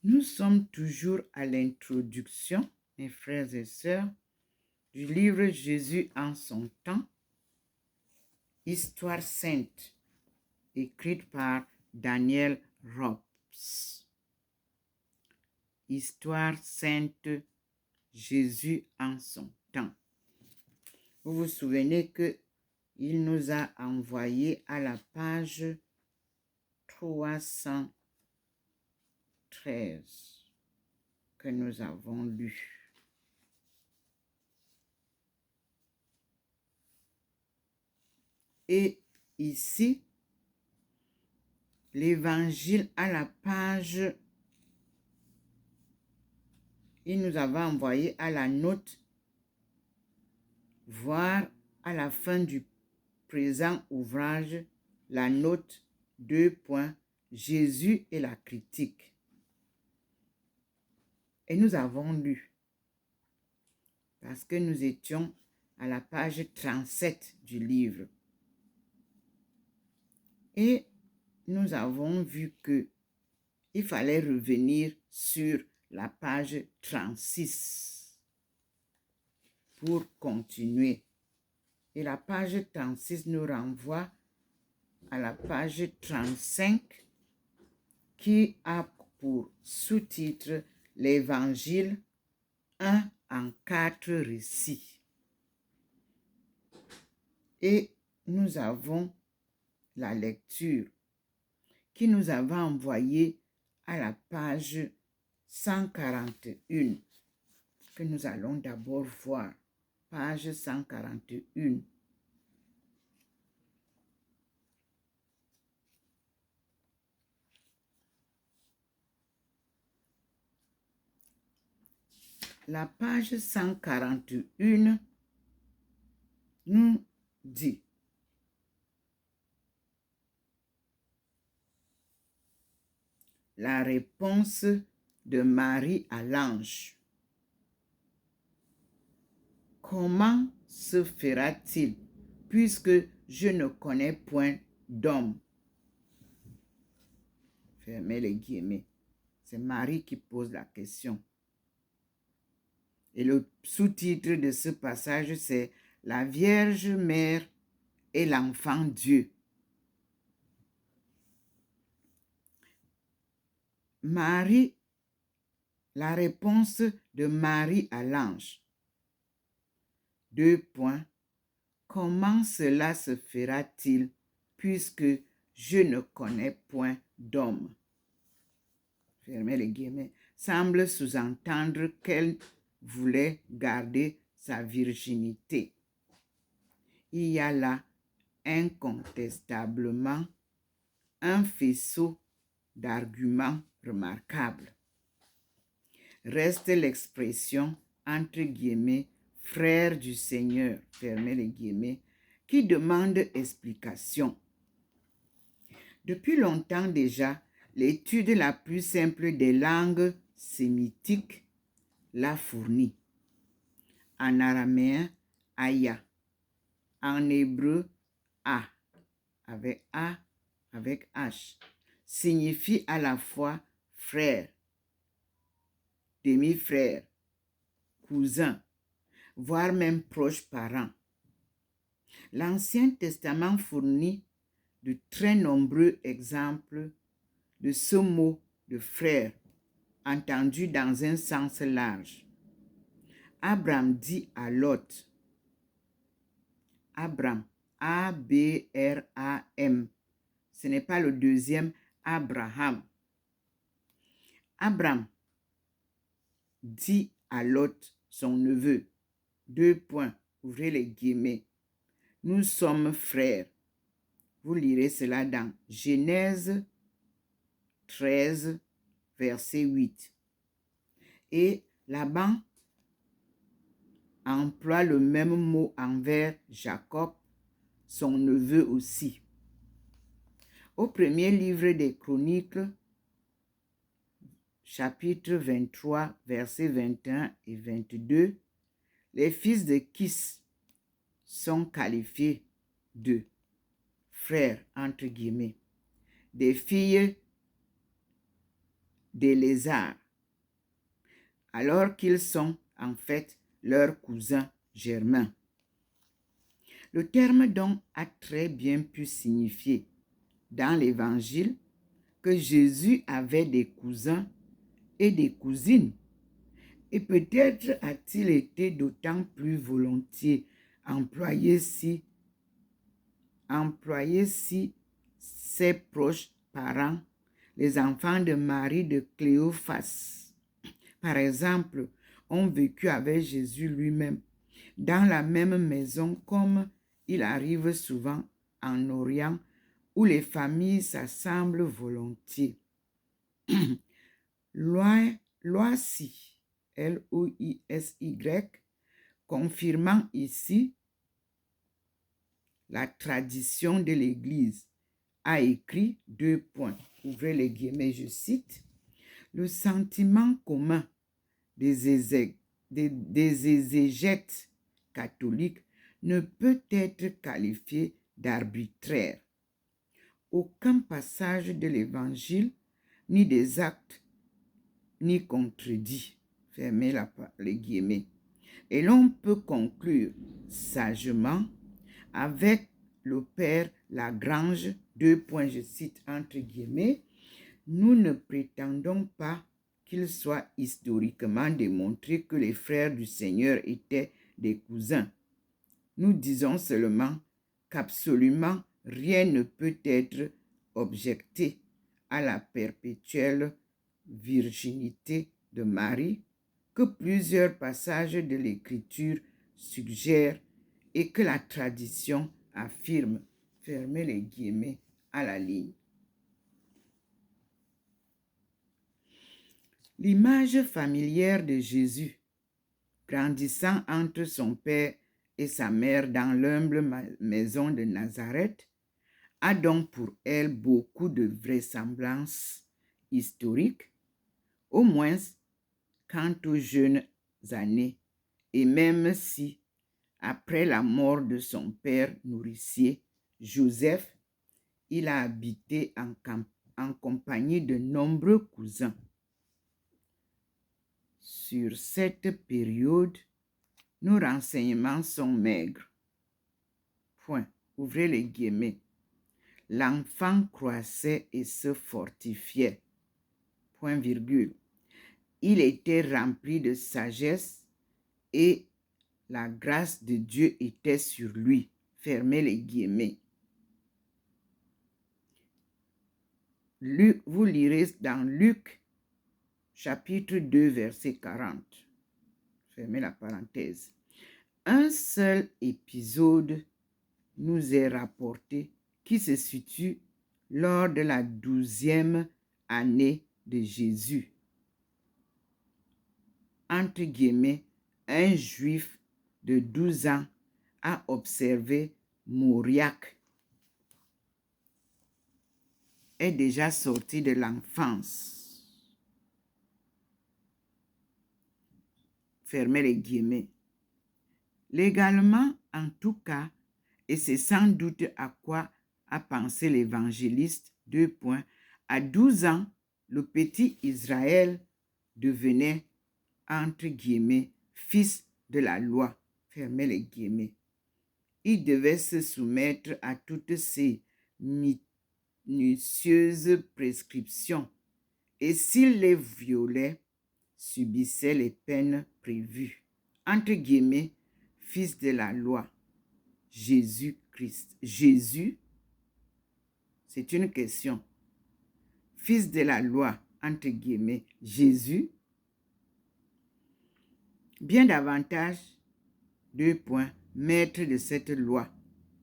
Nous sommes toujours à l'introduction, mes frères et sœurs, du livre Jésus en son temps, Histoire sainte, écrite par Daniel Robs. Histoire sainte, Jésus en son temps. Vous vous souvenez qu'il nous a envoyé à la page 313 que nous avons lu. Et ici, l'évangile à la page, il nous avait envoyé à la note, voire à la fin du présent ouvrage, la note 2. Jésus et la critique. Et nous avons lu, parce que nous étions à la page 37 du livre. Et nous avons vu qu'il fallait revenir sur la page 36 pour continuer. Et la page 36 nous renvoie à la page 35 qui a pour sous-titre l'Évangile 1 en 4 récits. Et nous avons la lecture qui nous avait envoyé à la page 141 que nous allons d'abord voir. Page 141. La page 141 nous dit: la réponse de Marie à l'ange. Comment se fera-t-il puisque je ne connais point d'homme? Fermez les guillemets. C'est Marie qui pose la question. Et le sous-titre de ce passage, c'est « La Vierge Mère et l'Enfant Dieu ». Marie, la réponse de Marie à l'ange. 2. Comment cela se fera-t-il puisque je ne connais point d'homme? Fermez les guillemets. Semble sous-entendre qu'elle voulait garder sa virginité. Il y a là incontestablement un faisceau d'arguments remarquables. Reste l'expression entre guillemets frère du Seigneur, fermez les guillemets, qui demande explication. Depuis longtemps déjà, l'étude la plus simple des langues sémitiques l'a fournie. En araméen, Aya. En hébreu, A, avec H, signifie à la fois frère, demi-frère, cousin, voire même proche parent. L'Ancien Testament fournit de très nombreux exemples de ce mot de frère, entendu dans un sens large. Abraham dit à Lot, Abraham, A-B-R-A-M, ce n'est pas le deuxième Abraham. Abraham dit à Lot, son neveu, 2. Ouvrez les guillemets, nous sommes frères. Vous lirez cela dans Genèse 13, verset 8. Et Laban emploie le même mot envers Jacob, son neveu aussi. Au premier livre des Chroniques, chapitre 23, versets 21 et 22, les fils de Kis sont qualifiés de frères, entre guillemets. Des filles des lézards, alors qu'ils sont en fait leurs cousins germains. Le terme donc a très bien pu signifier dans l'Évangile que Jésus avait des cousins et des cousines. Et peut-être a-t-il été d'autant plus volontiers employé si ses proches parents, les enfants de Marie de Cléophas, par exemple, ont vécu avec Jésus lui-même dans la même maison, comme il arrive souvent en Orient où les familles s'assemblent volontiers. Loisy, Loisy, confirmant ici la tradition de l'Église, a écrit : ouvrez les guillemets, je cite, « Le sentiment commun des exégètes catholiques ne peut être qualifié d'arbitraire. Aucun passage de l'Évangile, ni des actes, ni contredit. » Fermez les guillemets. Et l'on peut conclure sagement avec le père Lagrange, je cite entre guillemets, « Nous ne prétendons pas qu'il soit historiquement démontré que les frères du Seigneur étaient des cousins. Nous disons seulement qu'absolument rien ne peut être objecté à la perpétuelle virginité de Marie, que plusieurs passages de l'Écriture suggèrent et que la tradition affirme. » Fermez les guillemets à la ligne. L'image familière de Jésus, grandissant entre son père et sa mère dans l'humble maison de Nazareth, a donc pour elle beaucoup de vraisemblance historique, au moins quant aux jeunes années, et même si, après la mort de son père nourricier, Joseph, il a habité en compagnie de nombreux cousins. Sur cette période, nos renseignements sont maigres. Ouvrez les guillemets. L'enfant croissait et se fortifiait. Il était rempli de sagesse et la grâce de Dieu était sur lui. Fermez les guillemets. Vous lirez dans Luc, chapitre 2, verset 40. Fermez la parenthèse. Un seul épisode nous est rapporté qui se situe lors de la 12e année de Jésus. Entre guillemets, un juif de 12 ans a observé Mauriac, est déjà sorti de l'enfance. Fermez les guillemets. Légalement, en tout cas, et c'est sans doute à quoi a pensé l'évangéliste, à 12 ans, le petit Israël devenait, entre guillemets, fils de la loi. Fermez les guillemets. Il devait se soumettre à toutes ces minutieuses prescriptions et s'il les violait, subissait les peines prévues. Entre guillemets, fils de la loi, Jésus-Christ. Jésus, c'est une question. Fils de la loi, entre guillemets, Jésus, bien davantage, maître de cette loi.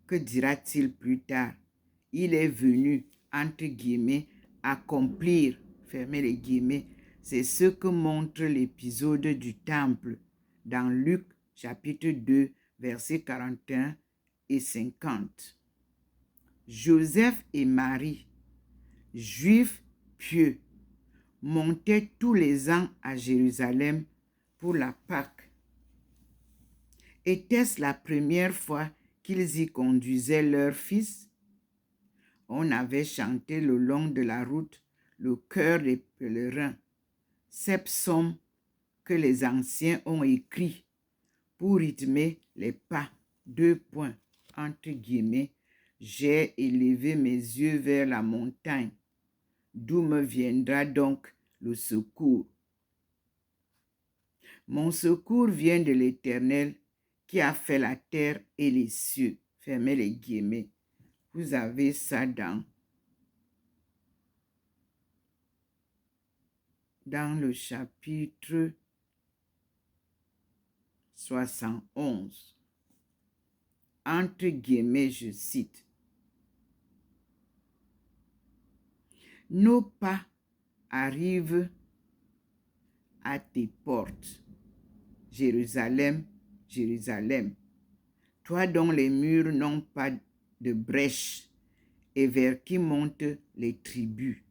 Que dira-t-il plus tard? Il est venu, entre guillemets, accomplir, fermez les guillemets, c'est ce que montre l'épisode du temple dans Luc chapitre 2, versets 41 et 50. Joseph et Marie, juifs pieux, montaient tous les ans à Jérusalem pour la Pâque. Était-ce la première fois qu'ils y conduisaient leur fils? On avait chanté le long de la route le chœur des pèlerins, ces psaumes que les anciens ont écrits pour rythmer les pas. Entre guillemets, j'ai élevé mes yeux vers la montagne. D'où me viendra donc le secours? Mon secours vient de l'Éternel qui a fait la terre et les cieux. Fermez les guillemets. Vous avez ça dans le chapitre 71. Entre guillemets, je cite. Nos pas arrivent à tes portes. Jérusalem, Jérusalem, toi dont les murs n'ont pas de brèche et vers qui montent les tribus.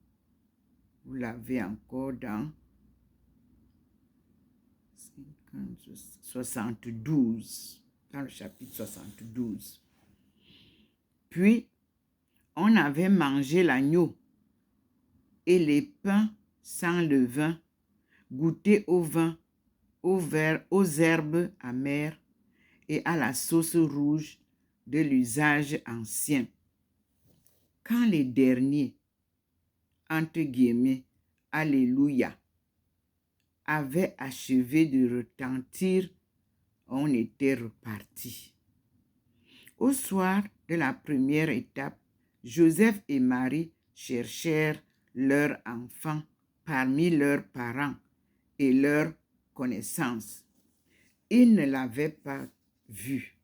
Vous l'avez encore dans 72, dans le chapitre 72. Puis, on avait mangé l'agneau et les pains sans levain, goûté au vin, aux herbes amères et à la sauce rouge de l'usage ancien. Quand les derniers, entre guillemets, alléluia, avaient achevé de retentir, on était reparti. Au soir de la première étape, Joseph et Marie cherchèrent leur enfant parmi leurs parents et leurs connaissances. Ils ne l'avaient pas vu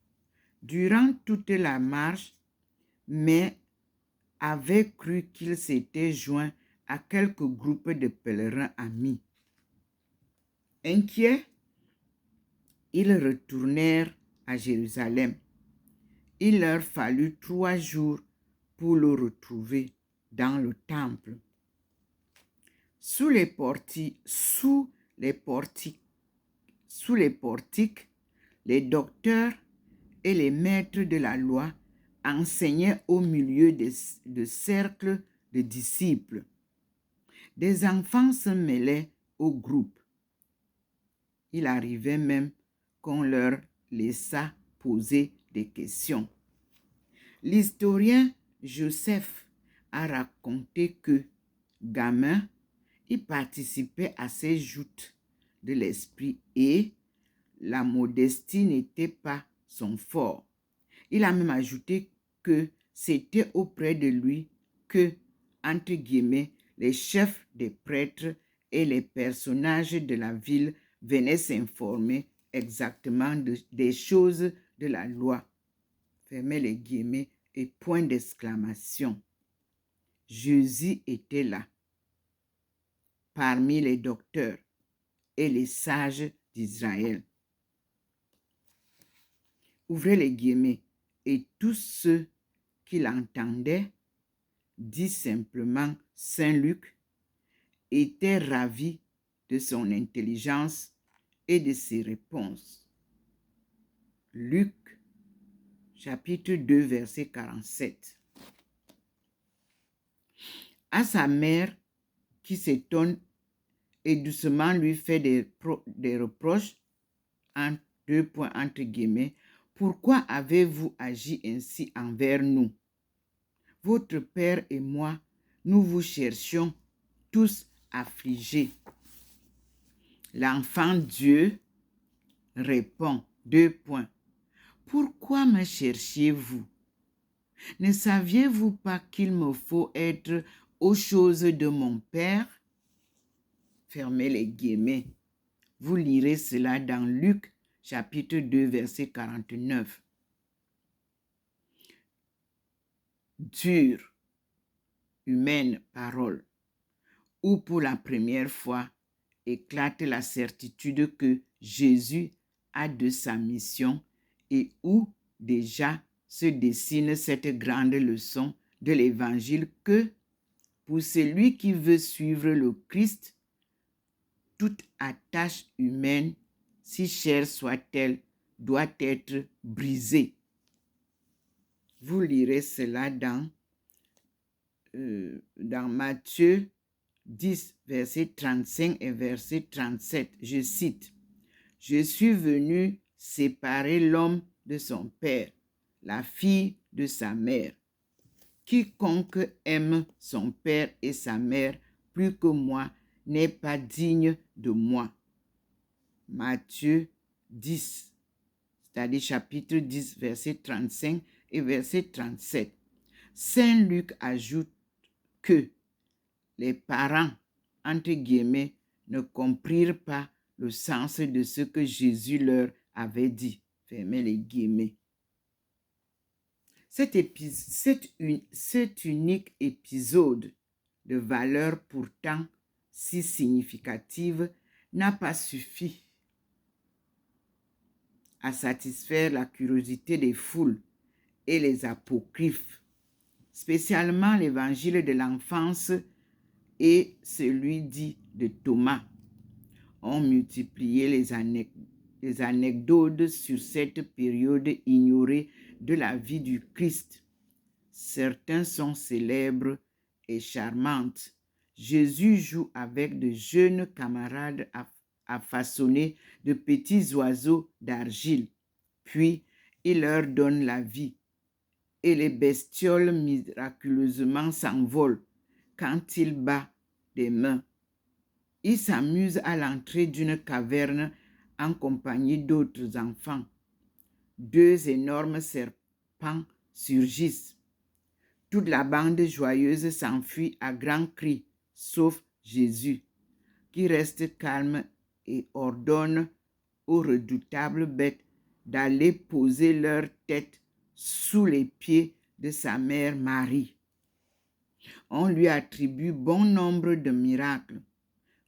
durant toute la marche, mais avaient cru qu'il s'était joint à quelques groupes de pèlerins amis. Inquiets, ils retournèrent à Jérusalem. Il leur fallut 3 jours pour le retrouver dans le temple. Sous les portiques, les docteurs et les maîtres de la loi enseignaient au milieu de cercles de disciples. Des enfants se mêlaient au groupe. Il arrivait même qu'on leur laissa poser des questions. L'historien Joseph a raconté que, gamin, il participait à ces joutes de l'esprit et la modestie n'était pas son fort. Il a même ajouté que c'était auprès de lui que, entre guillemets, les chefs des prêtres et les personnages de la ville venaient s'informer exactement des choses de la loi. Fermez les guillemets et point d'exclamation. Jésus était là, parmi les docteurs et les sages d'Israël. Ouvrez les guillemets. Et tous ceux qui l'entendaient, dit simplement Saint Luc, étaient ravis de son intelligence et de ses réponses. Luc, chapitre 2, verset 47. À sa mère, qui s'étonne et doucement lui fait des reproches, entre guillemets, pourquoi avez-vous agi ainsi envers nous? Votre père et moi, nous vous cherchions tous affligés. L'enfant Dieu répond, pourquoi me cherchiez-vous? Ne saviez-vous pas qu'il me faut être aux choses de mon père? Fermez les guillemets. Vous lirez cela dans Luc, chapitre 2, verset 49. Dure, humaine parole, où pour la première fois éclate la certitude que Jésus a de sa mission et où déjà se dessine cette grande leçon de l'évangile que pour celui qui veut suivre le Christ, toute attache humaine, si chère soit-elle, doit être brisée. Vous lirez cela dans Matthieu, 10, verset 35 et verset 37. Je cite, « Je suis venu séparer l'homme de son père, la fille de sa mère. Quiconque aime son père et sa mère plus que moi n'est pas digne de moi. » Matthieu 10, c'est-à-dire chapitre 10, verset 35 et verset 37. Saint Luc ajoute que les parents, entre guillemets, ne comprirent pas le sens de ce que Jésus leur avait dit. Fermez les guillemets. Cet unique épisode de valeur pourtant si significative n'a pas suffi à satisfaire la curiosité des foules et les apocryphes, spécialement l'évangile de l'enfance et celui dit de Thomas, ont multiplié les anecdotes sur cette période ignorée de la vie du Christ. Certains sont célèbres et charmantes. Jésus joue avec de jeunes camarades à façonner de petits oiseaux d'argile, puis il leur donne la vie, et les bestioles miraculeusement s'envolent quand il bat des mains. Il s'amuse à l'entrée d'une caverne en compagnie d'autres enfants. 2 énormes serpents surgissent. Toute la bande joyeuse s'enfuit à grands cris, sauf Jésus, qui reste calme et ordonne aux redoutables bêtes d'aller poser leur tête sous les pieds de sa mère Marie. On lui attribue bon nombre de miracles,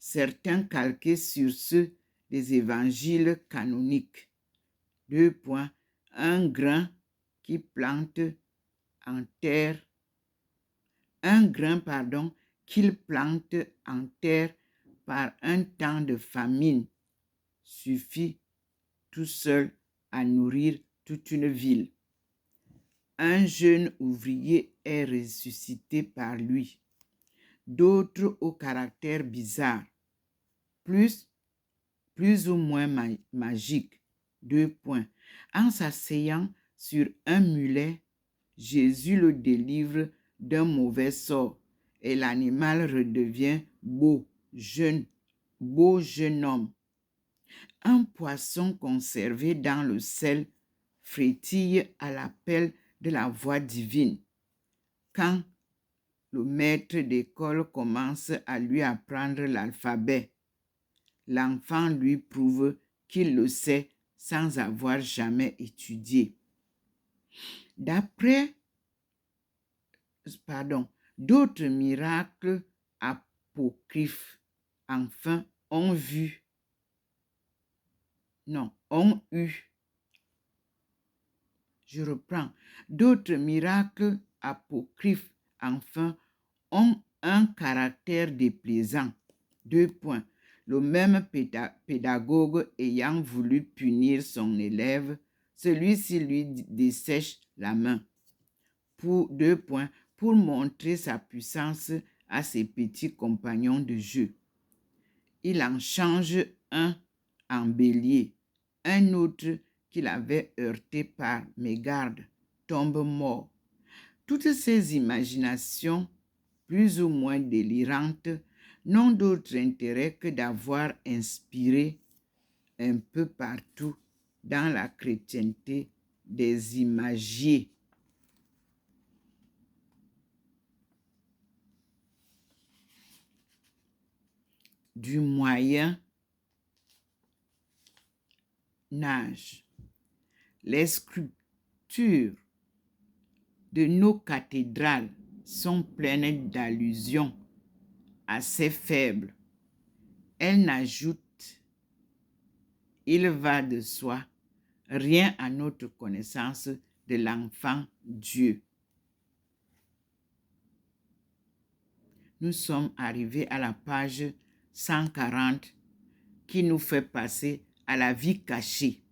certains calqués sur ceux des évangiles canoniques. 2 points. Un grain qui plante en terre, qu'il plante en terre par un temps de famine suffit tout seul à nourrir toute une ville. Un jeune ouvrier est ressuscité par lui. D'autres au caractère bizarre, plus ou moins magique. 2 points. En s'asseyant sur un mulet, Jésus le délivre d'un mauvais sort et l'animal redevient beau jeune homme. Un poisson conservé dans le sel frétille à l'appel de la voix divine. Quand le maître d'école commence à lui apprendre l'alphabet, l'enfant lui prouve qu'il le sait sans avoir jamais étudié. D'autres miracles apocryphes, enfin, ont eu D'autres miracles apocryphes, enfin, ont un caractère déplaisant. 2 points. Le même pédagogue ayant voulu punir son élève, celui-ci lui dessèche la main. Pour 2 points. Pour montrer sa puissance à ses petits compagnons de jeu. Il en change un en bélier. Un autre qu'il avait heurté par mégarde tombe mort. Toutes ces imaginations, plus ou moins délirantes, n'ont d'autre intérêt que d'avoir inspiré un peu partout dans la chrétienté des imagiers. Du Moyen Âge. Les sculptures de nos cathédrales sont pleines d'allusions assez faibles. Elles n'ajoutent, il va de soi, rien à notre connaissance de l'enfant Dieu. Nous sommes arrivés à la page 140 qui nous fait passer à la vie cachée.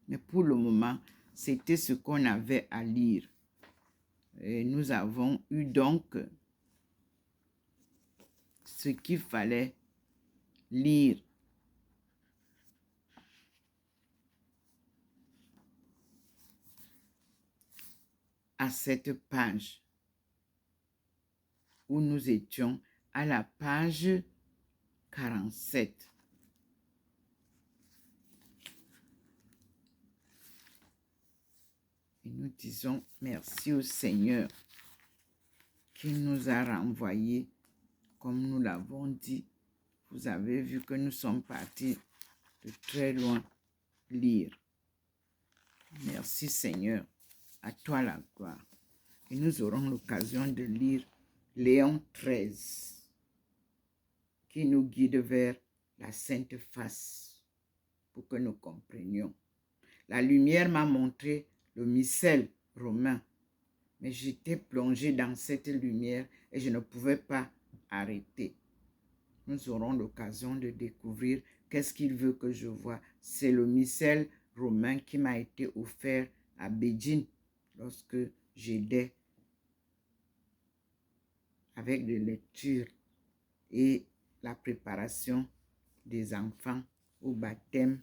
Mais pour le moment, c'était ce qu'on avait à lire. Et nous avons eu donc ce qu'il fallait lire. À cette page où nous étions à la page 47. Et nous disons merci au Seigneur qui nous a renvoyés, comme nous l'avons dit. Vous avez vu que nous sommes partis de très loin lire. Merci Seigneur, à toi la gloire. Et nous aurons l'occasion de lire Léon 13, qui nous guide vers la sainte face pour que nous comprenions. La lumière m'a montré le missel romain, mais j'étais plongé dans cette lumière et je ne pouvais pas arrêter. Nous aurons l'occasion de découvrir qu'est-ce qu'il veut que je vois. C'est le missel romain qui m'a été offert à Beijing lorsque j'aidais avec des lectures et la préparation des enfants au baptême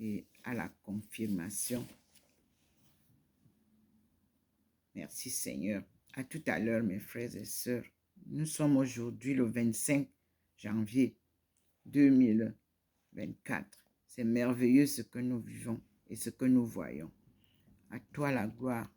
et à la confirmation. Merci Seigneur. À tout à l'heure, mes frères et sœurs. Nous sommes aujourd'hui le 25 janvier 2024. C'est merveilleux ce que nous vivons et ce que nous voyons. À toi la gloire,